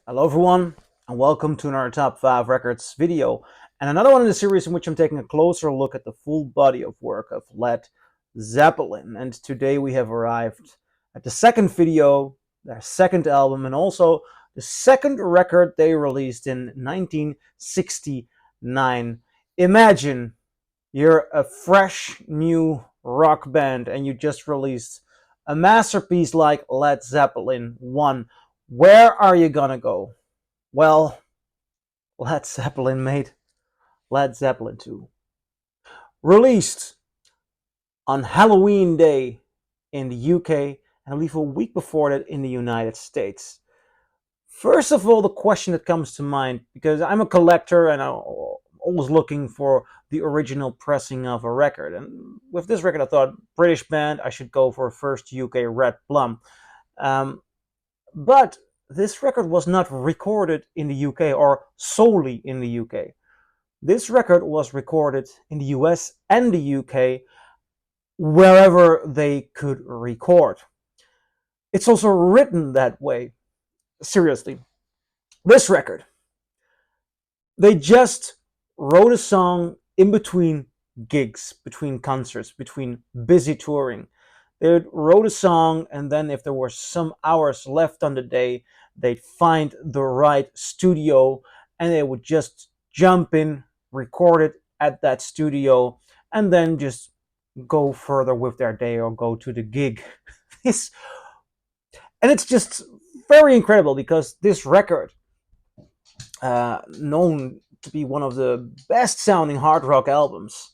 Hello everyone, and welcome to another Top 5 Records video, and another one in the series in which I'm taking a closer look at the full body of work of Led Zeppelin. And today we have arrived at the second video, their second album, and also the second record they released in 1969. Imagine you're a fresh new rock band and you just released a masterpiece like Led Zeppelin I. Where are you gonna go? Well, Led Zeppelin made Led Zeppelin II. Released on Halloween Day in the UK and I believe a week before that in the United States. First of all, the question that comes to mind, because I'm a collector and I'm always looking for the original pressing of a record. And with this record, I thought, British band, I should go for a first UK Red Plum. But this record was not recorded in the UK or solely in the UK. This record was recorded in the US and the UK, wherever they could record. It's also written that way. Seriously, this record, they just wrote a song in between gigs, between concerts, between busy touring. They wrote a song, and then if there were some hours left on the day, they'd find the right studio and they would just jump in, record it at that studio, and then just go further with their day or go to the gig. And it's just very incredible because this record, known to be one of the best sounding hard rock albums,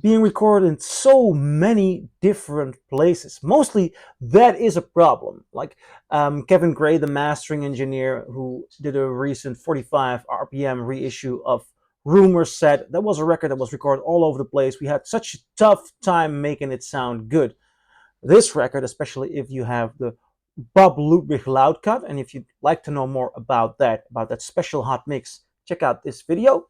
being recorded in so many different places. Mostly that is a problem. Like Kevin Gray, the mastering engineer who did a recent 45 RPM reissue of Rumors, said that was a record that was recorded all over the place. We had such a tough time making it sound good. This record, especially if you have the Bob Ludwig loud cut, and if you'd like to know more about that special hot mix, check out this video.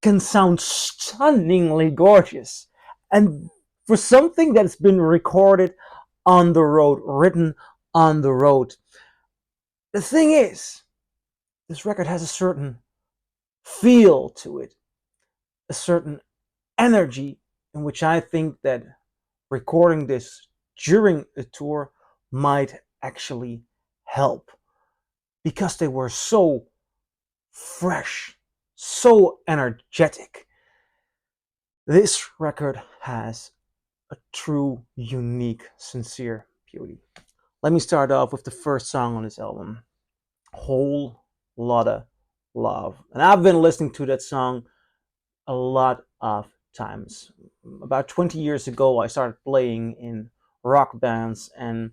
Can sound stunningly gorgeous. And for something that's been recorded on the road, written on the road, the thing is, this record has a certain feel to it, a certain energy, in which I think that recording this during a tour might actually help, because they were so fresh, so energetic. This record has a true, unique, sincere beauty. Let me start off with the first song on this album, Whole Lotta Love. And I've been listening to that song a lot of times. About 20 years ago, I started playing in rock bands, and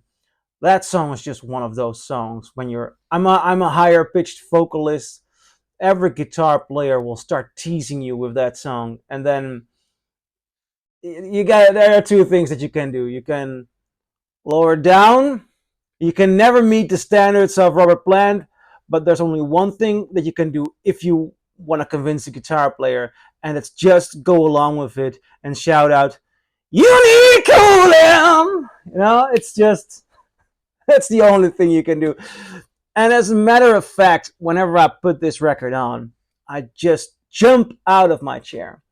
that song is just one of those songs when I'm a higher pitched vocalist. Every guitar player will start teasing you with that song, and then there are two things that you can do. You can lower down. You can never meet the standards of Robert Plant, but there's only one thing that you can do if you want to convince a guitar player, and it's just go along with it and shout out, "You need cooling!" It's just, that's the only thing you can do. And as a matter of fact, whenever I put this record on, I just jump out of my chair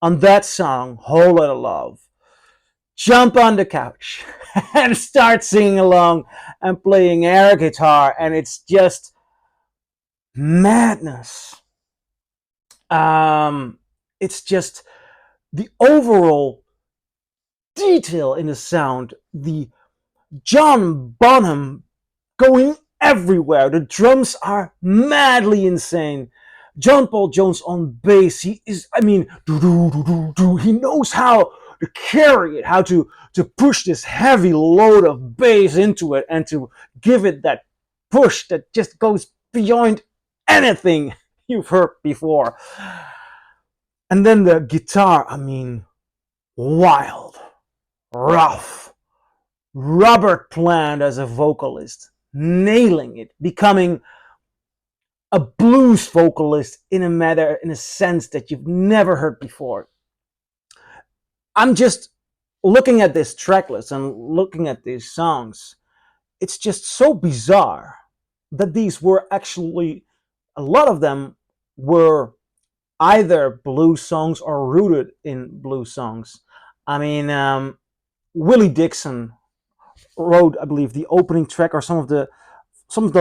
on that song, Whole Lotta Love, jump on the couch and start singing along and playing air guitar, and it's just madness. It's just the overall detail in the sound, the John Bonham going everywhere. The drums are madly insane. John Paul Jones on bass, he knows how to carry it, how to push this heavy load of bass into it and to give it that push that just goes beyond anything you've heard before. And then the guitar, wild, rough. Robert Plant as a vocalist, nailing it, becoming a blues vocalist in a sense that you've never heard before. I'm just looking at this track list and looking at these songs. It's just so bizarre that these were actually, a lot of them were either blues songs or rooted in blues songs. I mean, Willie Dixon wrote, I believe, the opening track or some of the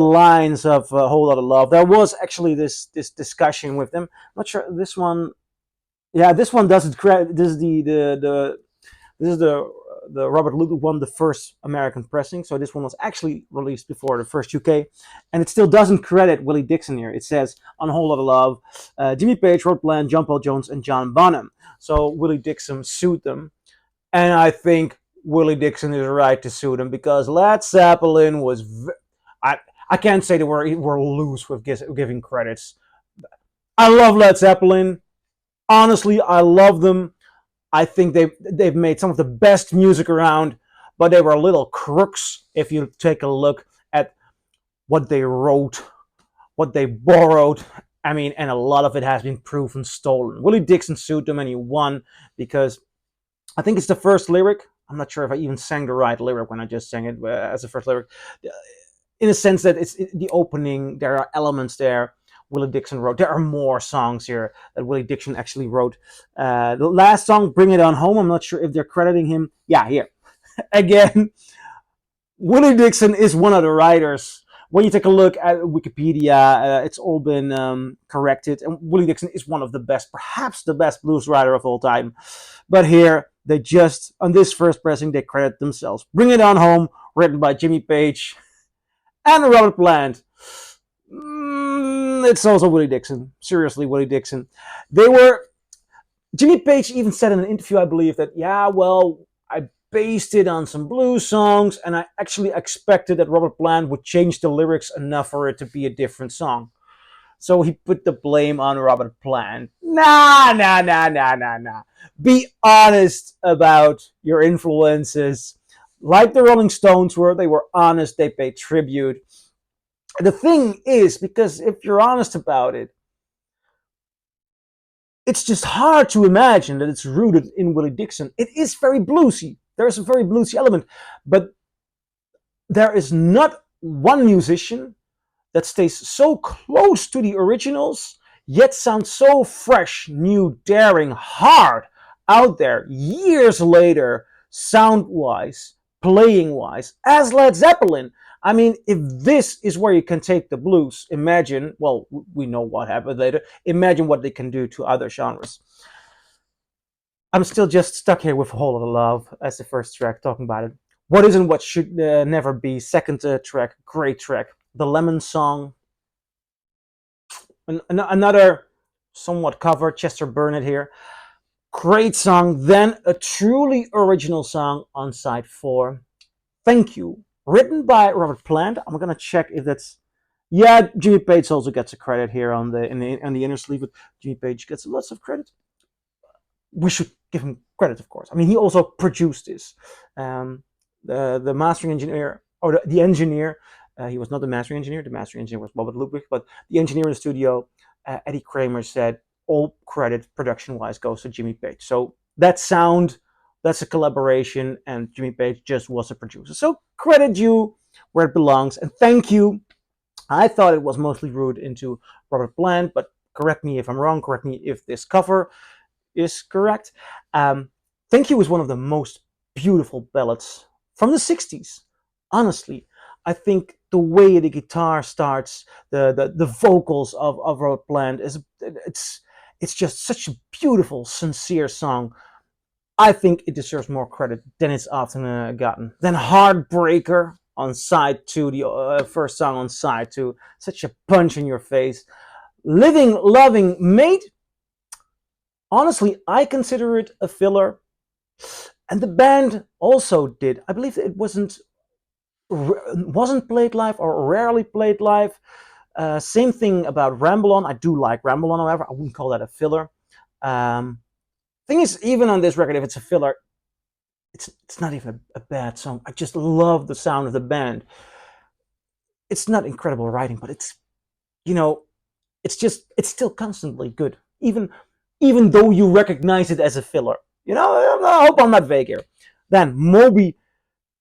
lines of "Whole Lotta Love." There was actually this discussion with them. I'm not sure this one. Yeah, this one doesn't credit. This is the Robert Ludlum one, the first American pressing. So this one was actually released before the first UK, and it still doesn't credit Willie Dixon here. It says on "Whole Lotta Love," Jimmy Page, Robert Plant, John Paul Jones, and John Bonham. So Willie Dixon sued them, and I think Willie Dixon is right to sue them because Led Zeppelin was. I I can't say that we're loose with giving credits. I love Led Zeppelin. Honestly, I love them. I think they've made some of the best music around, but they were little crooks if you take a look at what they wrote, what they borrowed. I mean, and a lot of it has been proven stolen. Willie Dixon sued them and he won because I think it's the first lyric. I'm not sure if I even sang the right lyric when I just sang it as the first lyric. In a sense that it's the opening, there are elements there Willie Dixon wrote. There are more songs here that Willie Dixon actually wrote. The last song, Bring It On Home, I'm not sure if they're crediting him. Yeah, here. Again, Willie Dixon is one of the writers. When you take a look at Wikipedia, it's all been corrected. And Willie Dixon is one of the best, perhaps the best blues writer of all time. But here, they just, on this first pressing, they credit themselves. Bring It On Home, written by Jimmy Page and Robert Plant. It's also Willie Dixon. Seriously, Willie Dixon. They were. Jimmy Page even said in an interview, I believe, that, yeah, well, I based it on some blues songs, and I actually expected that Robert Plant would change the lyrics enough for it to be a different song. So he put the blame on Robert Plant. Nah, nah, nah, nah, nah, nah. Be honest about your influences. Like the Rolling Stones were, they were honest, they paid tribute. The thing is, because if you're honest about it, it's just hard to imagine that it's rooted in Willie Dixon. It is very bluesy. There's a very bluesy element, but there is not one musician that stays so close to the originals, yet sounds so fresh, new, daring, hard out there years later, sound wise, playing wise, as Led Zeppelin. I mean, if this is where you can take the blues, imagine, well, we know what happened later, imagine what they can do to other genres. I'm still just stuck here with Whole Lotta Love as the first track, talking about it. What is and what should never be, second track, great track. The Lemon Song, another somewhat cover, Chester Burnett here. Great song. Then a truly original song on side 4. Thank You, written by Robert Plant. I'm gonna check if that's. Yeah, Jimmy Page also gets a credit here on the inner sleeve. But Jimmy Page gets lots of credit. We should give him credit, of course. I mean, he also produced this. The mastering engineer or the engineer. He was not the mastering engineer. The mastering engineer was Robert Ludwig, but the engineer in the studio, Eddie Kramer, said all credit production-wise goes to Jimmy Page. So that sound, that's a collaboration, and Jimmy Page just was a producer. So credit you where it belongs, and thank you. I thought it was mostly rooted into Robert Plant, but correct me if I'm wrong. Correct me if this cover is correct. Thank You is one of the most beautiful ballads from the 60s. Honestly, I think the way the guitar starts, the vocals of Robert Plant, it's just such a beautiful, sincere song. I think it deserves more credit than it's often gotten. Then Heartbreaker on side 2, the first song on side 2, such a punch in your face. Living, Loving, Mate. Honestly, I consider it a filler, and the band also did. I believe it wasn't played live or rarely played live. Same thing about Ramble On. I do like Ramble On, however, I wouldn't call that a filler. Thing is, even on this record, if it's a filler, it's not even a bad song. I just love the sound of the band. It's not incredible writing, but it's still constantly good, even though you recognize it as a filler. I hope I'm not vague here. Then Moby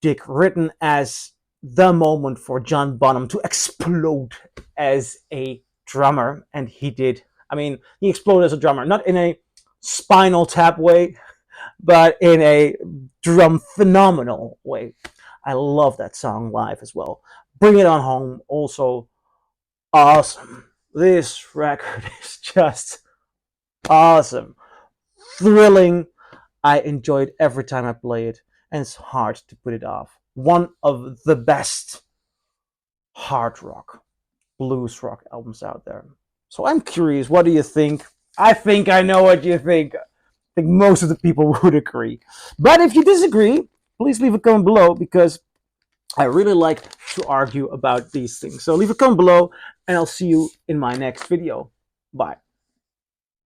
Dick, written as the moment for John Bonham to explode as a drummer, and he did. I mean, he exploded as a drummer, not in a Spinal Tap way, but in a drum phenomenal way. I love that song live as well. Bring It On Home, also awesome. This record is just awesome, thrilling. I enjoy it every time I play it, and it's hard to put it off. One of the best hard rock, blues rock albums out there. So I'm curious, what do you think? I think I know what you think. I think most of the people would agree. But if you disagree, please leave a comment below, because I really like to argue about these things. So leave a comment below, and I'll see you in my next video. Bye.